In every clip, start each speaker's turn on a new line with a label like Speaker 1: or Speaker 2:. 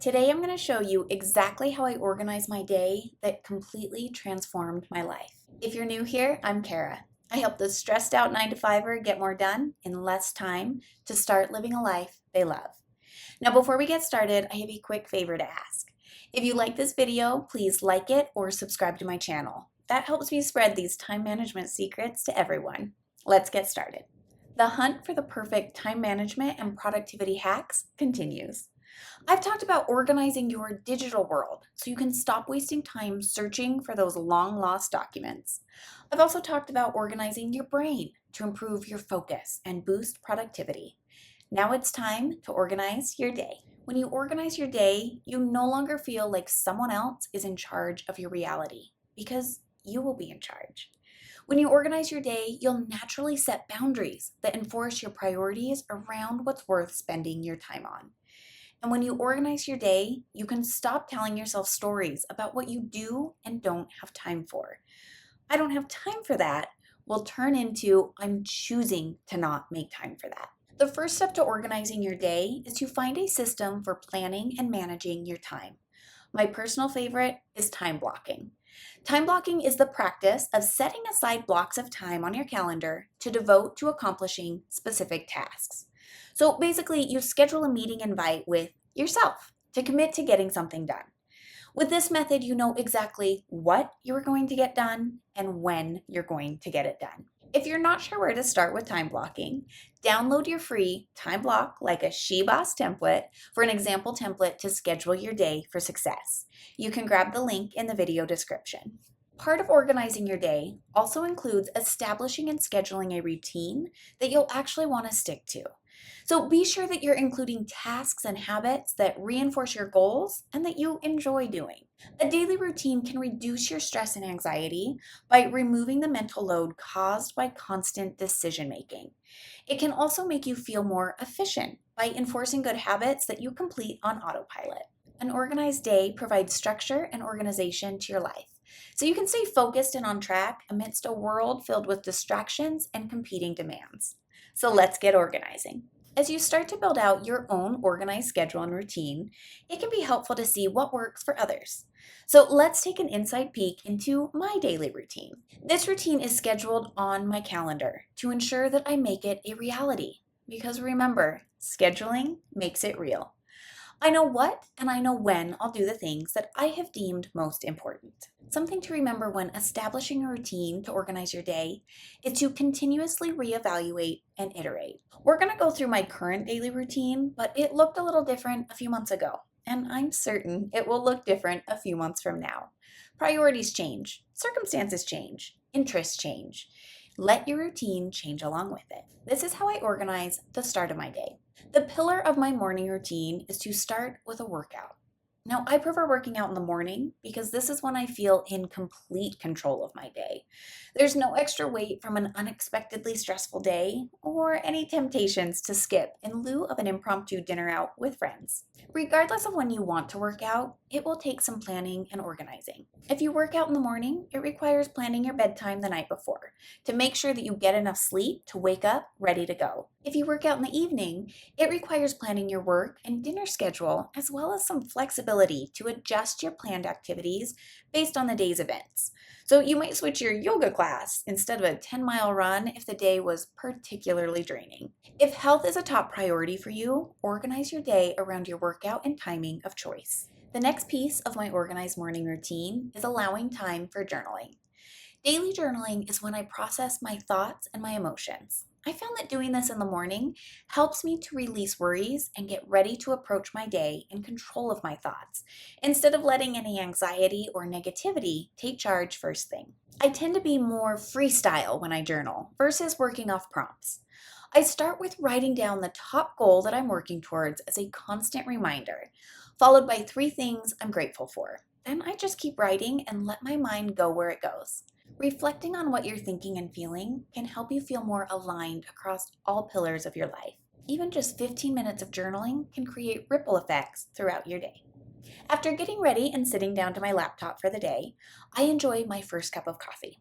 Speaker 1: Today I'm going to show you exactly how I organize my day that completely transformed my life. If you're new here, I'm Kara. I help the stressed out 9-to-5er get more done in less time to start living a life they love. Now before we get started, I have a quick favor to ask. If you like this video, please like it or subscribe to my channel. That helps me spread these time management secrets to everyone. Let's get started. The hunt for the perfect time management and productivity hacks continues. I've talked about organizing your digital world so you can stop wasting time searching for those long lost documents. I've also talked about organizing your brain to improve your focus and boost productivity. Now it's time to organize your day. When you organize your day, you no longer feel like someone else is in charge of your reality because you will be in charge. When you organize your day, you'll naturally set boundaries that enforce your priorities around what's worth spending your time on. And when you organize your day, you can stop telling yourself stories about what you do and don't have time for. I don't have time for that will turn into I'm choosing to not make time for that. The first step to organizing your day is to find a system for planning and managing your time. My personal favorite is time blocking. Time blocking is the practice of setting aside blocks of time on your calendar to devote to accomplishing specific tasks. So basically, you schedule a meeting invite with yourself to commit to getting something done. With this method, you know exactly what you're going to get done and when you're going to get it done. If you're not sure where to start with time blocking, download your free time block like a SheBoss template for an example template to schedule your day for success. You can grab the link in the video description. Part of organizing your day also includes establishing and scheduling a routine that you'll actually want to stick to. So be sure that you're including tasks and habits that reinforce your goals and that you enjoy doing. A daily routine can reduce your stress and anxiety by removing the mental load caused by constant decision making. It can also make you feel more efficient by enforcing good habits that you complete on autopilot. An organized day provides structure and organization to your life, so you can stay focused and on track amidst a world filled with distractions and competing demands. So let's get organizing. As you start to build out your own organized schedule and routine, it can be helpful to see what works for others. So let's take an inside peek into my daily routine. This routine is scheduled on my calendar to ensure that I make it a reality. Because remember, scheduling makes it real. I know what and I know when I'll do the things that I have deemed most important. Something to remember when establishing a routine to organize your day is to continuously reevaluate and iterate. We're going to go through my current daily routine, but it looked a little different a few months ago, and I'm certain it will look different a few months from now. Priorities change, circumstances change, interests change. Let your routine change along with it. This is how I organize the start of my day. The pillar of my morning routine is to start with a workout. Now, I prefer working out in the morning because this is when I feel in complete control of my day. There's no extra weight from an unexpectedly stressful day or any temptations to skip in lieu of an impromptu dinner out with friends. Regardless of when you want to work out, it will take some planning and organizing. If you work out in the morning, it requires planning your bedtime the night before to make sure that you get enough sleep to wake up ready to go. If you work out in the evening, it requires planning your work and dinner schedule as well as some flexibility to adjust your planned activities based on the day's events. So you might switch your yoga class instead of a 10-mile run if the day was particularly draining. If health is a top priority for you, organize your day around your workout and timing of choice. The next piece of my organized morning routine is allowing time for journaling. Daily journaling is when I process my thoughts and my emotions. I found that doing this in the morning helps me to release worries and get ready to approach my day in control of my thoughts, instead of letting any anxiety or negativity take charge first thing. I tend to be more freestyle when I journal versus working off prompts. I start with writing down the top goal that I'm working towards as a constant reminder, followed by 3 things I'm grateful for. Then I just keep writing and let my mind go where it goes. Reflecting on what you're thinking and feeling can help you feel more aligned across all pillars of your life. Even just 15 minutes of journaling can create ripple effects throughout your day. After getting ready and sitting down to my laptop for the day, I enjoy my first cup of coffee.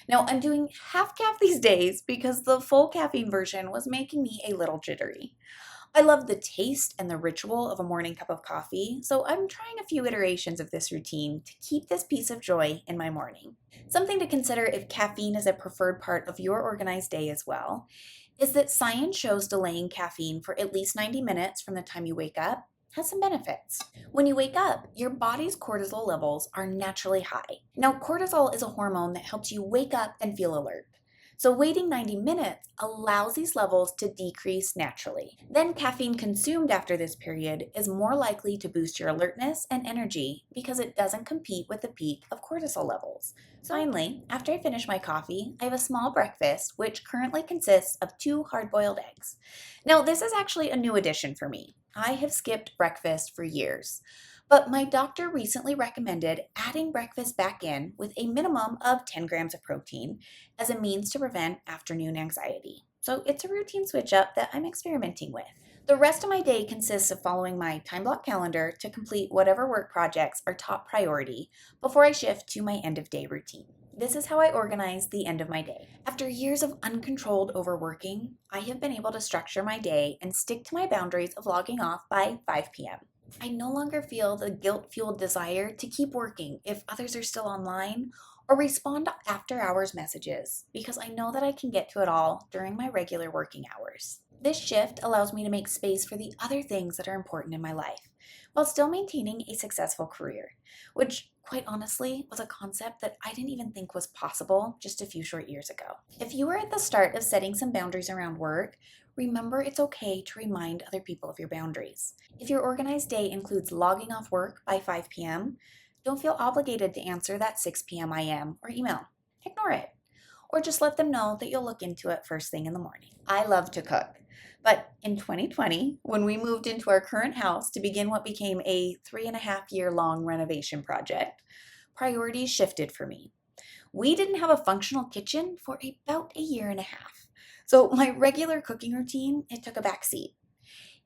Speaker 1: Now, I'm doing half caff these days because the full caffeine version was making me a little jittery. I love the taste and the ritual of a morning cup of coffee, so I'm trying a few iterations of this routine to keep this piece of joy in my morning. Something to consider if caffeine is a preferred part of your organized day as well is that science shows delaying caffeine for at least 90 minutes from the time you wake up has some benefits. When you wake up, your body's cortisol levels are naturally high. Now, cortisol is a hormone that helps you wake up and feel alert. So, waiting 90 minutes allows these levels to decrease naturally. Then, caffeine consumed after this period is more likely to boost your alertness and energy because it doesn't compete with the peak of cortisol levels. Finally, after I finish my coffee, I have a small breakfast which currently consists of 2 hard-boiled eggs. Now, this is actually a new addition for me. I have skipped breakfast for years. But my doctor recently recommended adding breakfast back in with a minimum of 10 grams of protein as a means to prevent afternoon anxiety. So it's a routine switch up that I'm experimenting with. The rest of my day consists of following my time block calendar to complete whatever work projects are top priority before I shift to my end of day routine. This is how I organize the end of my day. After years of uncontrolled overworking, I have been able to structure my day and stick to my boundaries of logging off by 5 p.m. I no longer feel the guilt-fueled desire to keep working if others are still online or respond to after-hours messages because I know that I can get to it all during my regular working hours. This shift allows me to make space for the other things that are important in my life while still maintaining a successful career, which quite honestly was a concept that I didn't even think was possible just a few short years ago. If you are at the start of setting some boundaries around work, remember it's okay to remind other people of your boundaries. If your organized day includes logging off work by 5 p.m., don't feel obligated to answer that 6 p.m. IM or email. Ignore it. Or just let them know that you'll look into it first thing in the morning. I love to cook. But in 2020, when we moved into our current house to begin what became a 3.5 year long renovation project, priorities shifted for me. We didn't have a functional kitchen for about a year and a half. So my regular cooking routine, it took a back seat.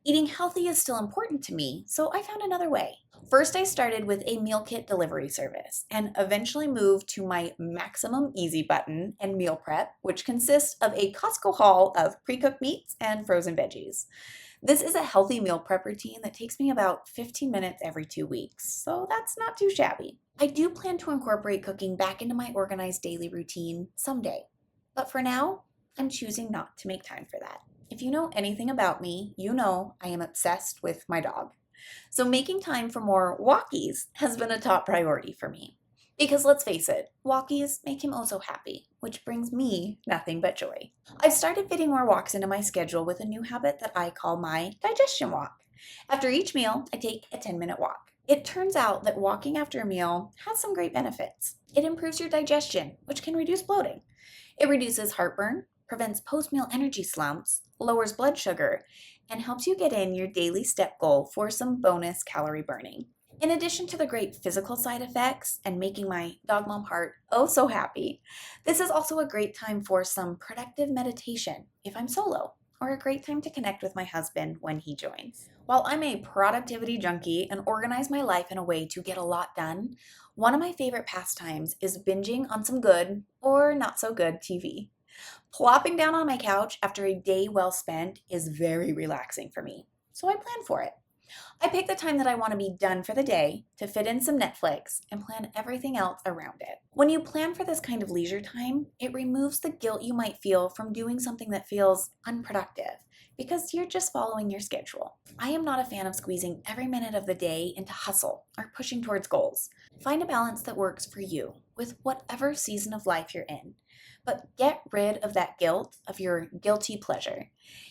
Speaker 1: Eating healthy is still important to me, so I found another way. First, I started with a meal kit delivery service and eventually moved to my Maximum Easy button and meal prep, which consists of a Costco haul of pre-cooked meats and frozen veggies. This is a healthy meal prep routine that takes me about 15 minutes every 2 weeks, so that's not too shabby. I do plan to incorporate cooking back into my organized daily routine someday, but for now, I'm choosing not to make time for that. If you know anything about me, you know I am obsessed with my dog. So making time for more walkies has been a top priority for me. Because let's face it, walkies make him oh so happy, which brings me nothing but joy. I've started fitting more walks into my schedule with a new habit that I call my digestion walk. After each meal, I take a 10-minute walk. It turns out that walking after a meal has some great benefits. It improves your digestion, which can reduce bloating. It reduces heartburn, prevents post-meal energy slumps, lowers blood sugar, and helps you get in your daily step goal for some bonus calorie burning. In addition to the great physical side effects and making my dog mom heart oh so happy, this is also a great time for some productive meditation if I'm solo, or a great time to connect with my husband when he joins. While I'm a productivity junkie and organize my life in a way to get a lot done, one of my favorite pastimes is binging on some good or not so good TV. Plopping down on my couch after a day well spent is very relaxing for me, so I plan for it. I pick the time that I want to be done for the day to fit in some Netflix and plan everything else around it. When you plan for this kind of leisure time, it removes the guilt you might feel from doing something that feels unproductive because you're just following your schedule. I am not a fan of squeezing every minute of the day into hustle or pushing towards goals. Find a balance that works for you with whatever season of life you're in. But get rid of that guilt of your guilty pleasure.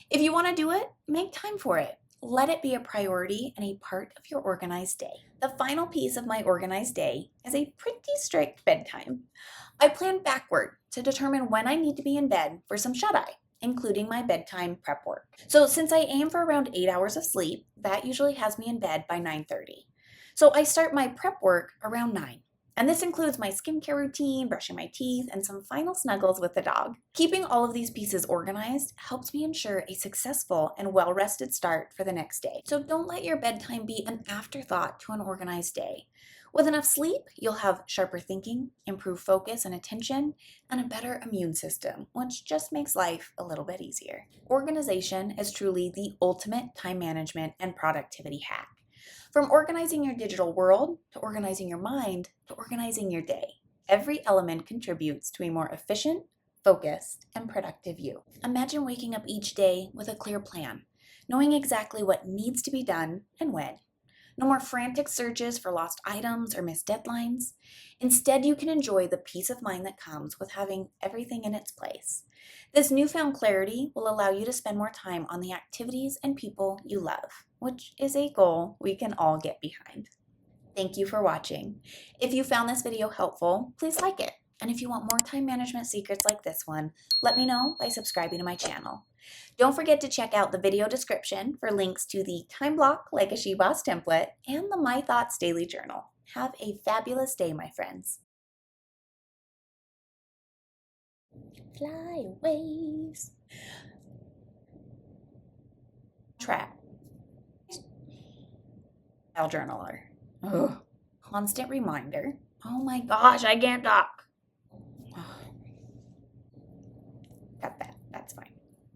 Speaker 1: If you want to do it, make time for it. Let it be a priority and a part of your organized day. The final piece of my organized day is a pretty strict bedtime. I plan backward to determine when I need to be in bed for some shut-eye, including my bedtime prep work. So since I aim for around 8 hours of sleep, that usually has me in bed by 9:30. So I start my prep work around 9. And this includes my skincare routine, brushing my teeth, and some final snuggles with the dog. Keeping all of these pieces organized helps me ensure a successful and well-rested start for the next day. So don't let your bedtime be an afterthought to an organized day. With enough sleep, you'll have sharper thinking, improved focus and attention, and a better immune system, which just makes life a little bit easier. Organization is truly the ultimate time management and productivity hack. From organizing your digital world, to organizing your mind, to organizing your day, every element contributes to a more efficient, focused, and productive you. Imagine waking up each day with a clear plan, knowing exactly what needs to be done and when. No more frantic searches for lost items or missed deadlines. Instead, you can enjoy the peace of mind that comes with having everything in its place. This newfound clarity will allow you to spend more time on the activities and people you love, which is a goal we can all get behind. Thank you for watching. If you found this video helpful, please like it. And if you want more time management secrets like this one, let me know by subscribing to my channel. Don't forget to check out the video description for links to the Time Block Like a She-Boss template and the My Thoughts Daily Journal. Have a fabulous day, my friends. Fly waves. Trap. Journaler. Ugh. Constant reminder. Oh my gosh, I can't talk. Got that.